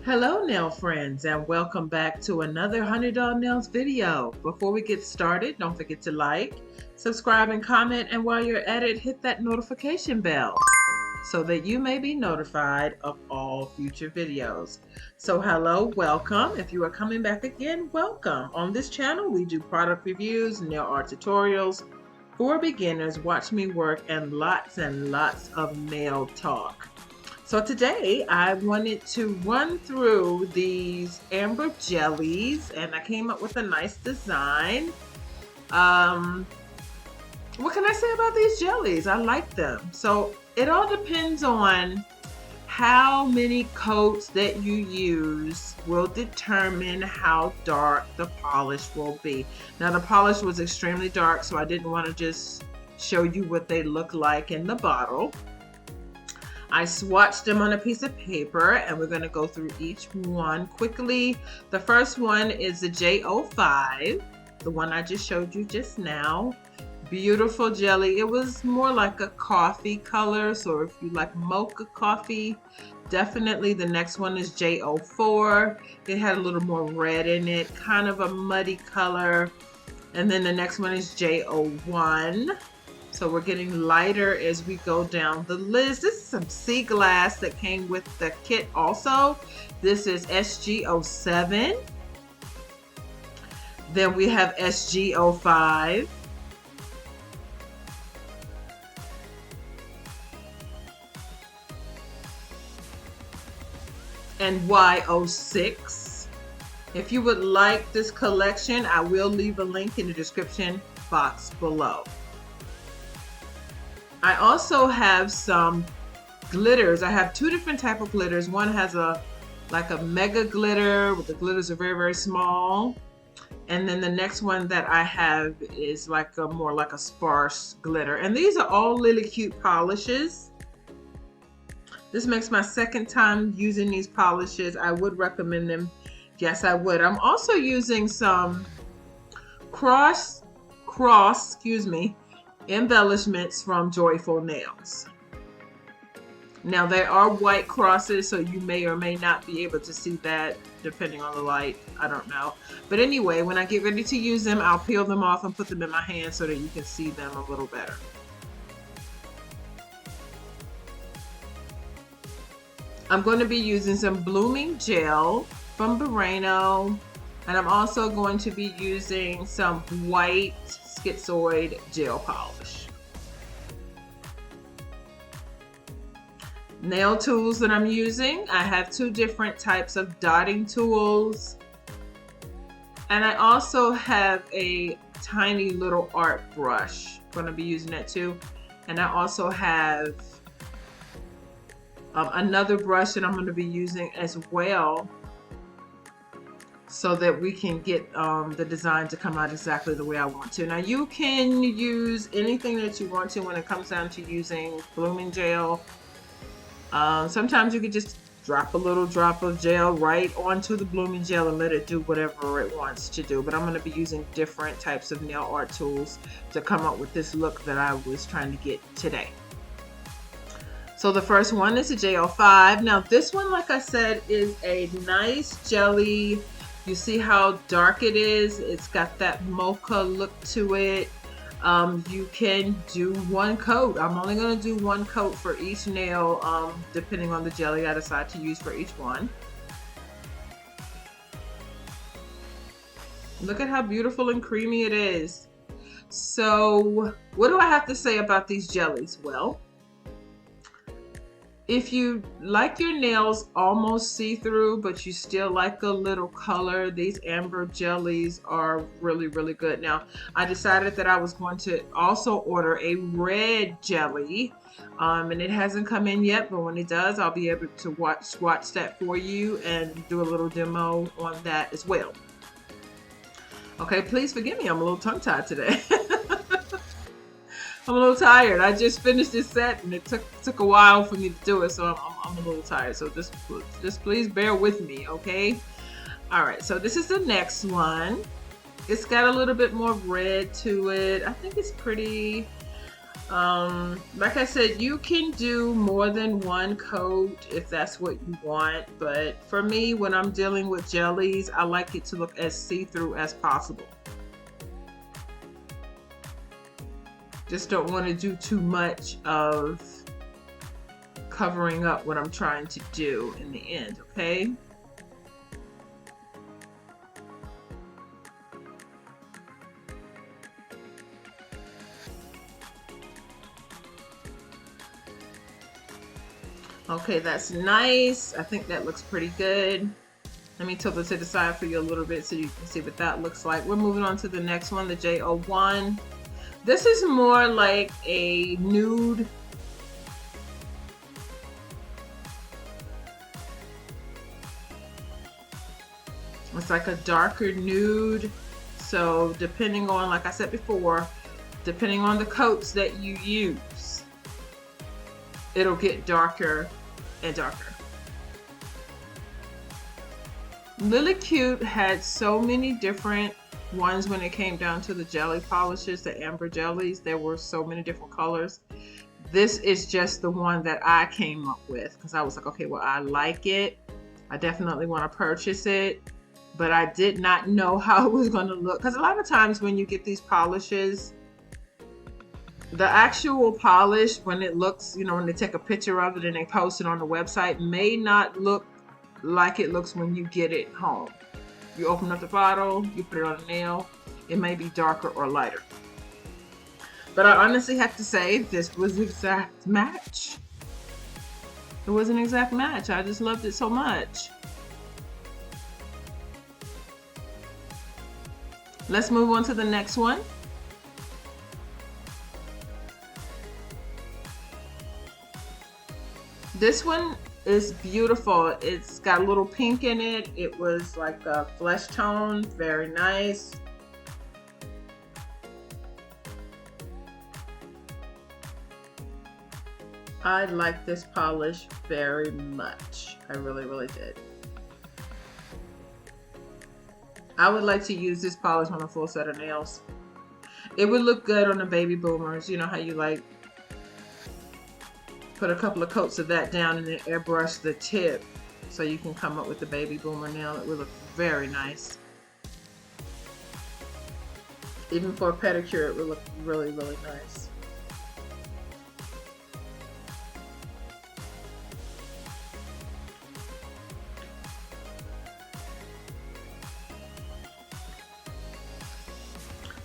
Hello nail friends and welcome back to another $100 nails video. Before we get started, don't forget to like, subscribe and comment, and while you're at it, hit that notification bell so that you may be notified of all future videos. So hello, welcome. If you are coming back again, welcome. On this channel we do product reviews, nail art tutorials for beginners, watch me work, and lots of nail talk. So today I wanted to run through these amber jellies and I came up with a nice design. What can I say about these jellies? I like them. So it all depends on how many coats that you use will determine how dark the polish will be. Now the polish was extremely dark, so I didn't want to just show you what they look like in the bottle. I swatched them on a piece of paper and we're going to go through each one quickly. The first one is the J05, the one I just showed you just now. Beautiful jelly. It was more like a coffee color, so if you like mocha coffee, definitely the next one is J04. It had a little more red in it, kind of a muddy color. And then the next one is J01. So we're getting lighter as we go down the list. This is some sea glass that came with the kit also. This is SG07. Then we have SG05. And Y06. If you would like this collection, I will leave a link in the description box below. I also have some glitters. I have two different type of glitters. One has like a mega glitter, where the glitters are very small. And then the next one that I have is like more like a sparse glitter. And these are all really cute polishes. This makes my second time using these polishes. I would recommend them. Yes, I would. I'm also using some cross embellishments from Joyful Nails. Now they are white crosses, so you may or may not be able to see that depending on the light. I don't know. But anyway, when I get ready to use them, I'll peel them off and put them in my hand so that you can see them a little better. I'm going to be using some blooming gel from Burano, and I'm also going to be using some white schizoid gel polish. Nail tools that I'm using, I have two different types of dotting tools, and I also have a tiny little art brush. I'm going to be using that too. And I also have another brush that I'm going to be using as well, so that we can get the design to come out exactly the way I want to. Now you can use anything that you want to when it comes down to using blooming gel. Sometimes you could just drop a little drop of gel right onto the blooming gel and let it do whatever it wants to do. But I'm going to be using different types of nail art tools to come up with this look that I was trying to get today. So the first one is a J05. Now this one, like I said, is a nice jelly. You see how dark it is? It's got that mocha look to it. You can do one coat. I'm only going to do one coat for each nail, depending on the jelly I decide to use for each one. Look at how beautiful and creamy it is. So what do I have to say about these jellies? Well, if you like your nails almost see-through, but you still like a little color, these amber jellies are really good. Now, I decided that I was going to also order a red jelly, and it hasn't come in yet, but when it does, I'll be able to swatch that for you and do a little demo on that as well. Okay, please forgive me, I'm a little tongue-tied today. I'm a little tired. I just finished this set and it took a while for me to do it, so I'm a little tired. So just please bear with me, okay? All right, so this is the next one. It's got a little bit more red to it. I think it's pretty. Like I said, you can do more than one coat if that's what you want, but for me, when I'm dealing with jellies, I like it to look as see-through as possible. Just don't want to do too much of covering up what I'm trying to do in the end, okay? Okay, that's nice. I think that looks pretty good. Let me tilt it to the side for you a little bit so you can see what that looks like. We're moving on to the next one, the J01. This is more like a nude. It's like a darker nude. So depending on, like I said before, depending on the coats that you use, it'll get darker and darker. Lily Cute had so many different ones when it came down to the jelly polishes, the amber jellies. There were so many different colors. This is just the one that I came up with because I was like, okay, well, I like it. I definitely want to purchase it, but I did not know how it was going to look. Because a lot of times when you get these polishes, the actual polish, when it looks, you know, when they take a picture of it and they post it on the website, may not look like it looks when you get it home. You open up the bottle, you put it on a nail, it may be darker or lighter. But I honestly have to say, this was an exact match. It was an exact match. I just loved it so much. Let's move on to the next one. This one is beautiful. It's got a little pink in it. It was like a flesh tone, very nice. I like this polish very much. I really, really did. I would like to use this polish on a full set of nails. It would look good on the baby boomers. You know how you like put a couple of coats of that down and then airbrush the tip so you can come up with the baby boomer nail. It would look very nice. Even for a pedicure, it would look really, really nice.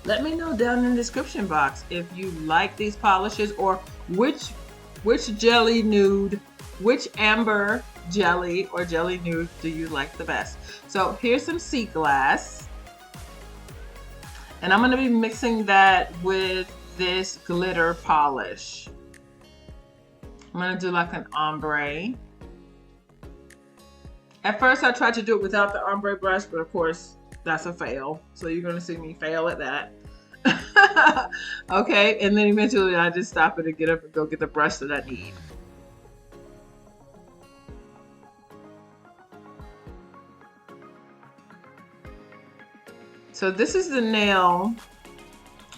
Let me know down in the description box if you like these polishes or which jelly nude, which amber jelly or jelly nude do you like the best? So here's some sea glass. And I'm going to be mixing that with this glitter polish. I'm going to do like an ombre. At first I tried to do it without the ombre brush, but of course that's a fail. So you're going to see me fail at that. Okay, and then eventually I just stop it and get up and go get the brush that I need. So this is the nail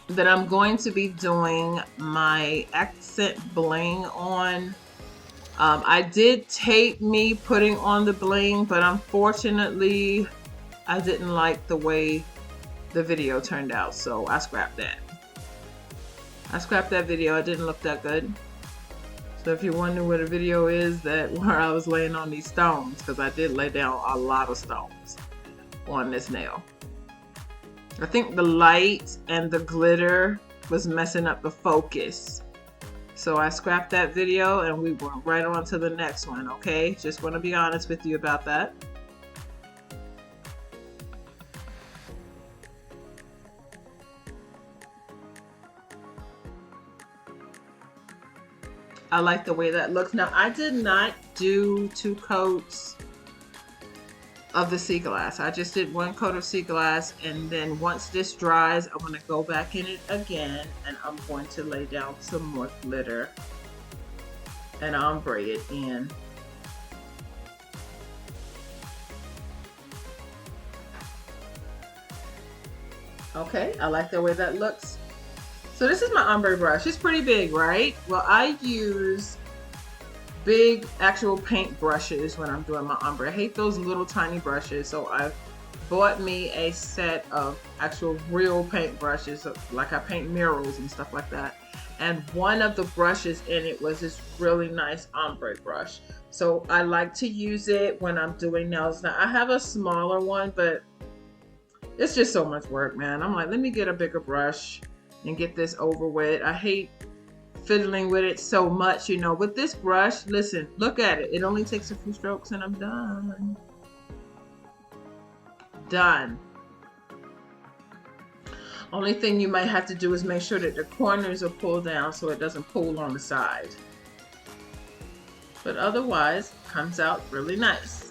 that I'm going to be doing my accent bling on. I did tape me putting on the bling, but unfortunately I didn't like the way the video turned out, so I scrapped that. I scrapped that video. It didn't look that good. So if you're wondering where the video is, that where I was laying on these stones, because I did lay down a lot of stones on this nail. I think the light and the glitter was messing up the focus. So I scrapped that video and we went right on to the next one, okay? Just want to be honest with you about that. I like the way that looks. Now, I did not do 2 coats of the sea glass. I just did 1 coat of sea glass, and then once this dries, I'm going to go back in it again, and I'm going to lay down some more glitter and ombre it in. Okay, I like the way that looks. So this is my ombre brush. It's pretty big, right? Well, I use big actual paint brushes when I'm doing my ombre. I hate those little tiny brushes, so I bought me a set of actual real paint brushes, like I paint murals and stuff like that. And one of the brushes in it was this really nice ombre brush. So I like to use it when I'm doing nails. Now I have a smaller one, but it's just so much work, man. I'm like, let me get a bigger brush and get this over with. I hate fiddling with it so much, you know. With this brush, listen, look at it. It only takes a few strokes and I'm done. Done. Only thing you might have to do is make sure that the corners are pulled down so it doesn't pull on the side. But otherwise, it comes out really nice.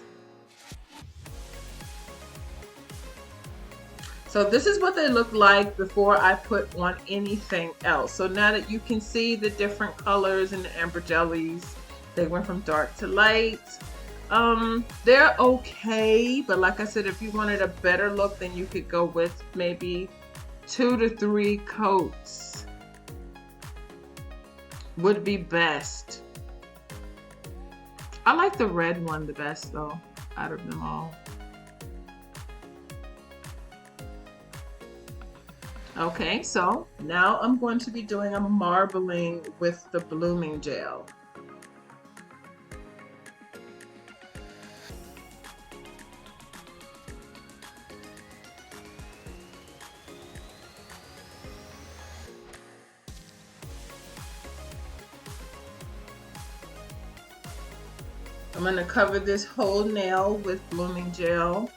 So this is what they look like before I put on anything else. So now that you can see the different colors in the amber jellies, they went from dark to light. They're okay, but like I said, if you wanted a better look, then you could go with maybe 2 to 3 coats would be best. I like the red one the best though, out of them all. Okay, so now I'm going to be doing a marbling with the blooming gel. I'm going to cover this whole nail with blooming gel.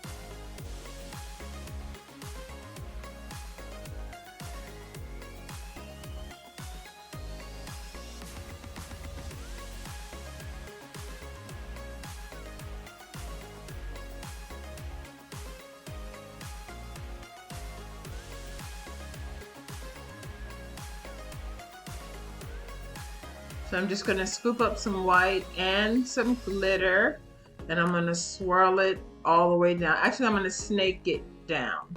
So I'm just going to scoop up some white and some glitter, and I'm going to swirl it all the way down. Actually, I'm going to snake it down.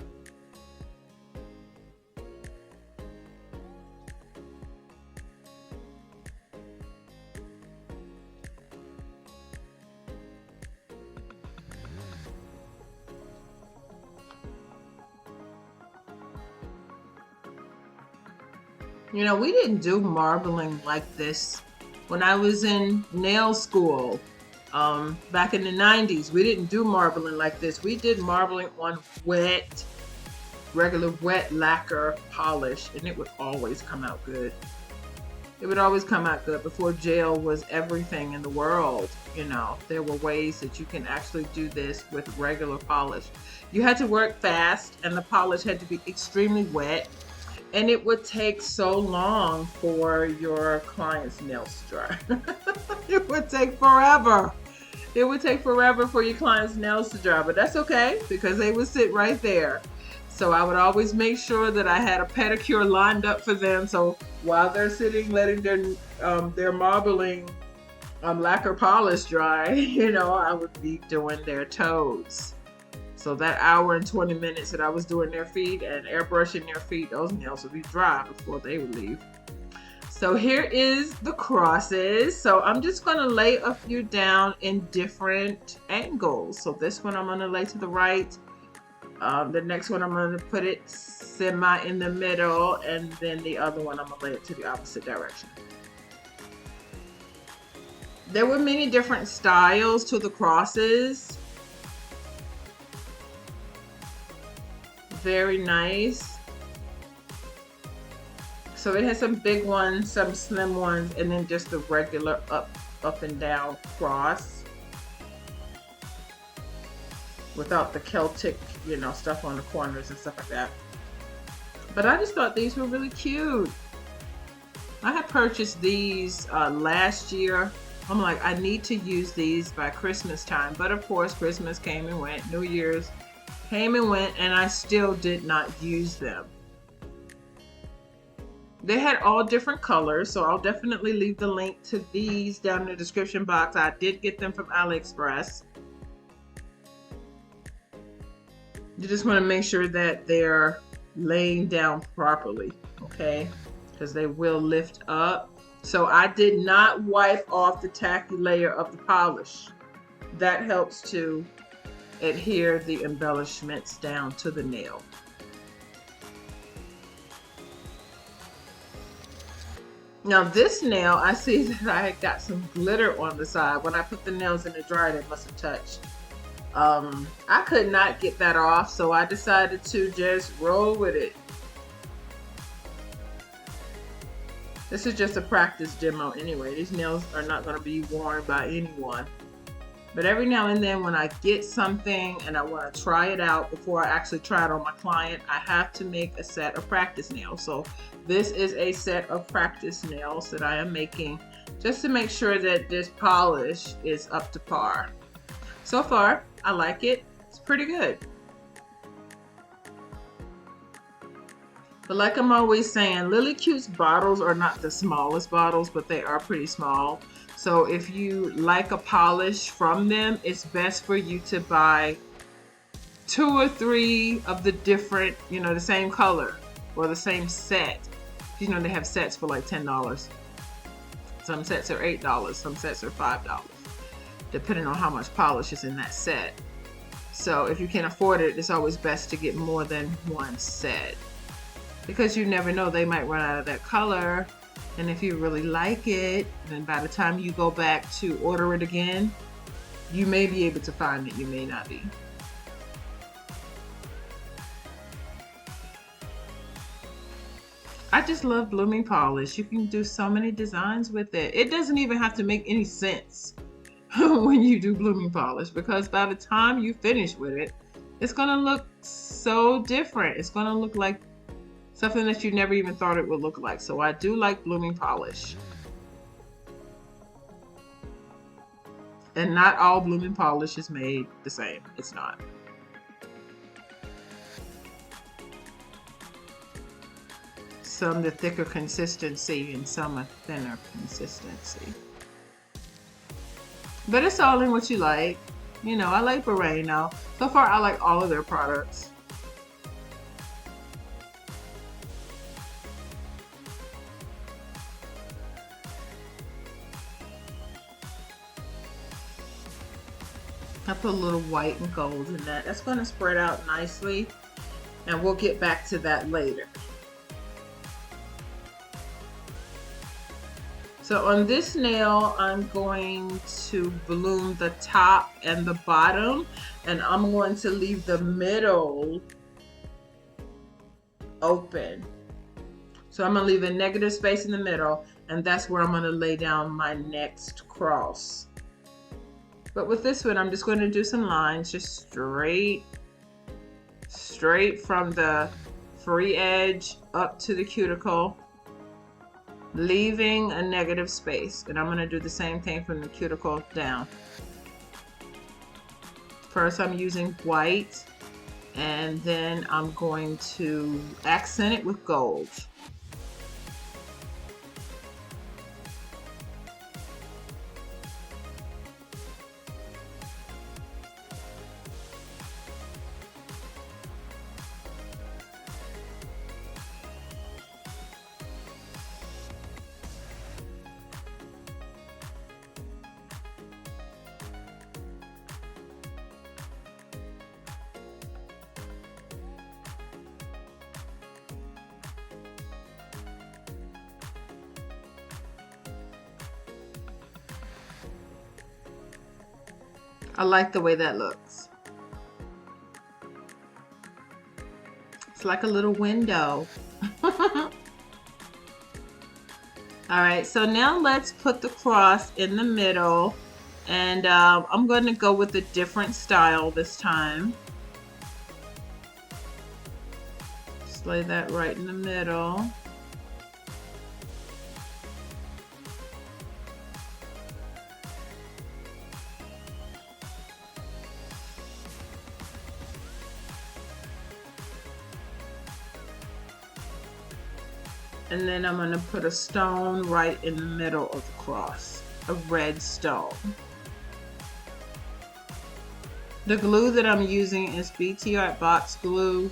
You know, we didn't do marbling like this when I was in nail school back in the 90s. We didn't do marbling like this. We did marbling on wet, regular wet lacquer polish, and it would always come out good. It would always come out good. Before gel was everything in the world, you know, there were ways that you can actually do this with regular polish. You had to work fast, and the polish had to be extremely wet. And it would take so long for your client's nails to dry. It would take forever. It would take forever for your client's nails to dry, but that's okay because they would sit right there. So I would always make sure that I had a pedicure lined up for them. So while they're sitting, letting their marbling lacquer polish dry, you know, I would be doing their toes. So that hour and 20 minutes that I was doing their feet and airbrushing their feet, those nails would be dry before they would leave. So here is the crosses. So I'm just going to lay a few down in different angles. So this one I'm going to lay to the right. The next one I'm going to put it semi in the middle, and then the other one I'm going to lay it to the opposite direction. There were many different styles to the crosses. Very nice. So it has some big ones, some slim ones, and then just the regular up and down cross without the Celtic, you know, stuff on the corners and stuff like that. But I just thought these were really cute. I had purchased these last year. I'm like, I need to use these by Christmas time. But of course, Christmas came and went. New Year's came and went, and I still did not use them. They had all different colors, so I'll definitely leave the link to these down in the description box. I did get them from AliExpress. You just want to make sure that they're laying down properly, okay? because they will lift up. So I did not wipe off the tacky layer of the polish. That helps to adhere the embellishments down to the nail. Now this nail, I see that I got some glitter on the side. When I put the nails in the dryer, they must have touched. I could not get that off, so I decided to just roll with it. This is just a practice demo anyway. These nails are not going to be worn by anyone. But every now and then when I get something and I want to try it out before I actually try it on my client, I have to make a set of practice nails. So this is a set of practice nails that I am making just to make sure that this polish is up to par. So far, I like it. It's pretty good. But like I'm always saying, Lily Cute's bottles are not the smallest bottles, but they are pretty small. So if you like a polish from them, it's best for you to buy 2 or 3 of the different, the same color or the same set. They have sets for like $10. Some sets are $8, some sets are $5, depending on how much polish is in that set. So if you can afford it, it's always best to get more than one set, because you never know, they might run out of that color. And if you really like it, then by the time you go back to order it again, you may be able to find it, you may not be. I just love blooming polish. You can do so many designs with it. It doesn't even have to make any sense when you do blooming polish, because by the time you finish with it, it's gonna look so different. It's gonna look like something that you never even thought it would look like. So I do like blooming polish. And not all blooming polish is made the same. It's not. Some the thicker consistency and some a thinner consistency. But it's all in what you like. I like Beret now. So far I like all of their products. I put a little white and gold in that. That's going to spread out nicely, and we'll get back to that later. So on this nail, I'm going to bloom the top and the bottom, and I'm going to leave the middle open. So I'm going to leave a negative space in the middle, and that's where I'm going to lay down my next cross. But with this one, I'm just going to do some lines, just straight from the free edge up to the cuticle, leaving a negative space. And I'm going to do the same thing from the cuticle down. First, I'm using white, and then I'm going to accent it with gold. I like the way that looks. It's like a little window. All right, so now let's put the cross in the middle, and I'm going to go with a different style this time. Just lay that right in the middle. And then I'm going to put a stone right in the middle of the cross, a red stone. The glue that I'm using is BT Art box glue.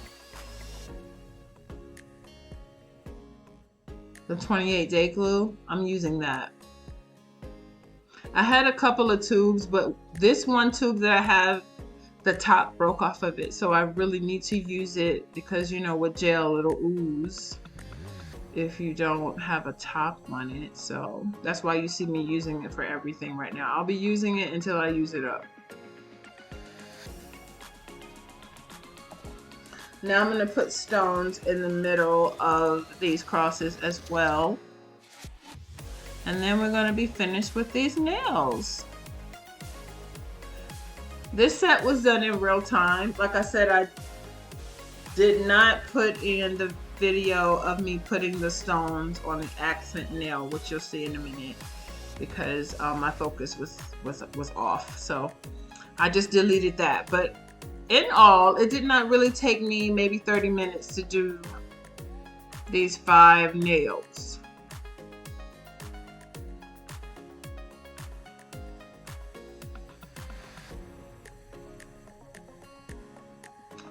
the 28 day glue. I'm using that. I had a couple of tubes, but this one tube that I have, the top broke off of it, so I really need to use it because, you know, with gel it'll ooze if you don't have a top on it. So that's why you see me using it for everything right now. I'll be using it until I use it up. Now I'm going to put stones in the middle of these crosses as well. And then we're going to be finished with these nails. This set was done in real time. Like I said, I did not put in the video of me putting the stones on an accent nail, which you'll see in a minute, because my focus was off. So I just deleted that. But in all, it did not really take me maybe 30 minutes to do these 5 nails.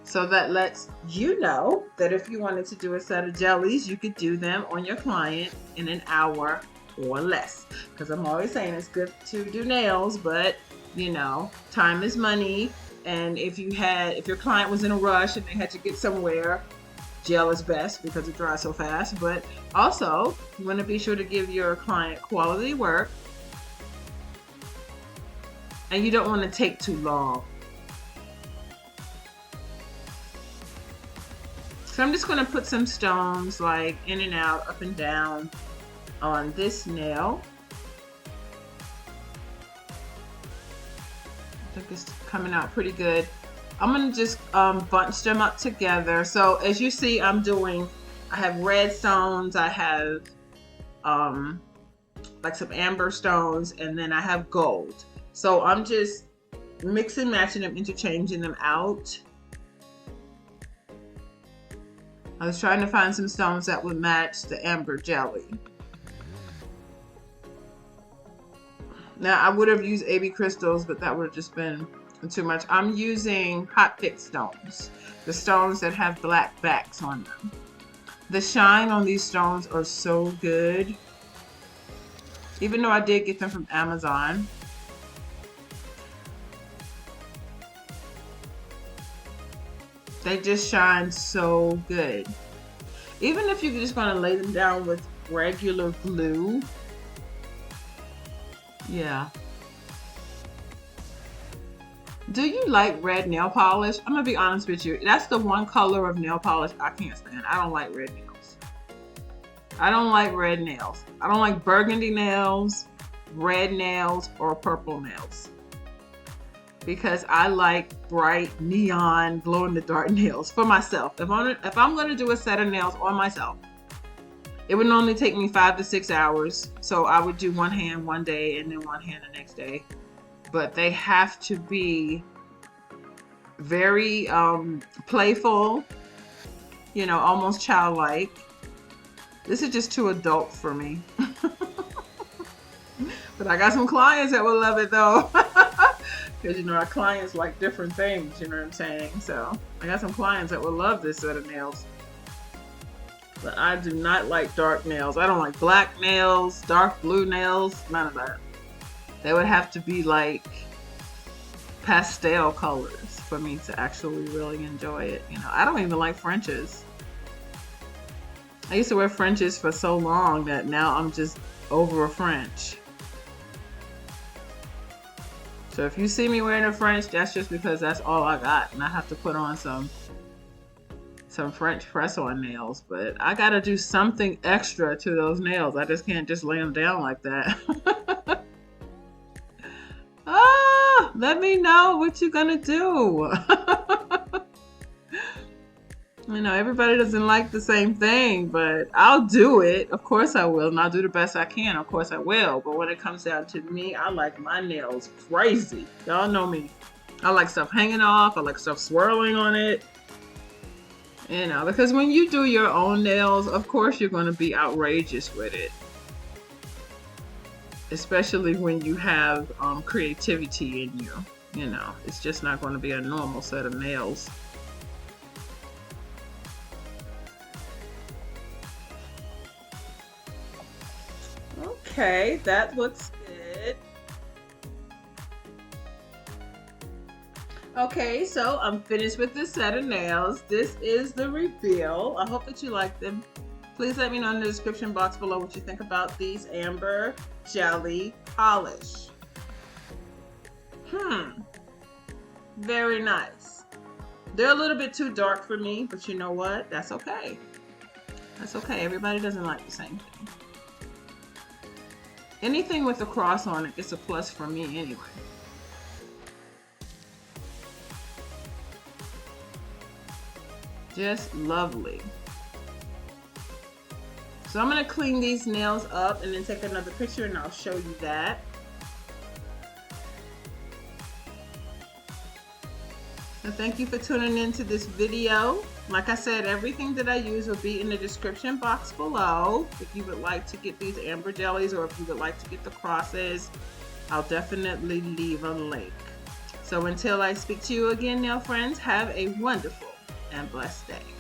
So that lets you know that if you wanted to do a set of jellies, you could do them on your client in an hour or less. Because I'm always saying it's good to do nails, but you know, time is money. And if your client was in a rush and they had to get somewhere, gel is best because it dries so fast. But also, you want to be sure to give your client quality work, and you don't want to take too long. So I'm just going to put some stones like in and out, up and down on this nail. I think it's coming out pretty good. I'm going to just bunch them up together. So as you see, I have red stones, I have like some amber stones, and then I have gold. So I'm just mixing, matching them, interchanging them out. I was trying to find some stones that would match the amber jelly. Now I would have used AB crystals, but that would have just been too much. I'm using hot pick stones, the stones that have black backs on them. The shine on these stones are so good. Even though I did get them from Amazon. They just shine so good. Even if you're just going to lay them down with regular glue. Yeah. Do you like red nail polish? I'm going to be honest with you. That's the one color of nail polish I can't stand. I don't like red nails. I don't like red nails. I don't like burgundy nails, red nails, or purple nails. Because I like bright, neon, glow-in-the-dark nails for myself. If I'm going to do a set of nails on myself, it would normally take me 5 to 6 hours. So I would do one hand one day and then one hand the next day. But they have to be very playful, you know, almost childlike. This is just too adult for me. But I got some clients that will love it though. Because, you know, our clients like different things, you know what I'm saying? So I got some clients that will love this set of nails. But I do not like dark nails. I don't like black nails, dark blue nails, none of that. They would have to be like pastel colors for me to actually really enjoy it. You know, I don't even like Frenches. I used to wear Frenches for so long that now I'm just over a French. So if you see me wearing a French, that's just because that's all I got. And I have to put on some French press-on nails. But I got to do something extra to those nails. I just can't just lay them down like that. Let me know what you're going to do. You know, everybody doesn't like the same thing, but I'll do it. Of course I will, and I'll do the best I can. Of course I will. But when it comes down to me, I like my nails crazy. Y'all know me. I like stuff hanging off. I like stuff swirling on it. You know, because when you do your own nails, of course you're going to be outrageous with it. Especially when you have creativity in you. You know, it's just not going to be a normal set of nails. Okay, that looks good. Okay, so I'm finished with this set of nails. This is the reveal. I hope that you like them. Please let me know in the description box below what you think about these amber jelly polish. Very nice. They're a little bit too dark for me, but you know what? That's okay. That's okay. Everybody doesn't like the same thing. Anything with a cross on it is a plus for me anyway. Just lovely. So I'm going to clean these nails up and then take another picture and I'll show you that. So thank you for tuning in to this video. Like I said, everything that I use will be in the description box below. If you would like to get these amber jellies or if you would like to get the crosses, I'll definitely leave a link. So until I speak to you again, nail friends, have a wonderful and blessed day.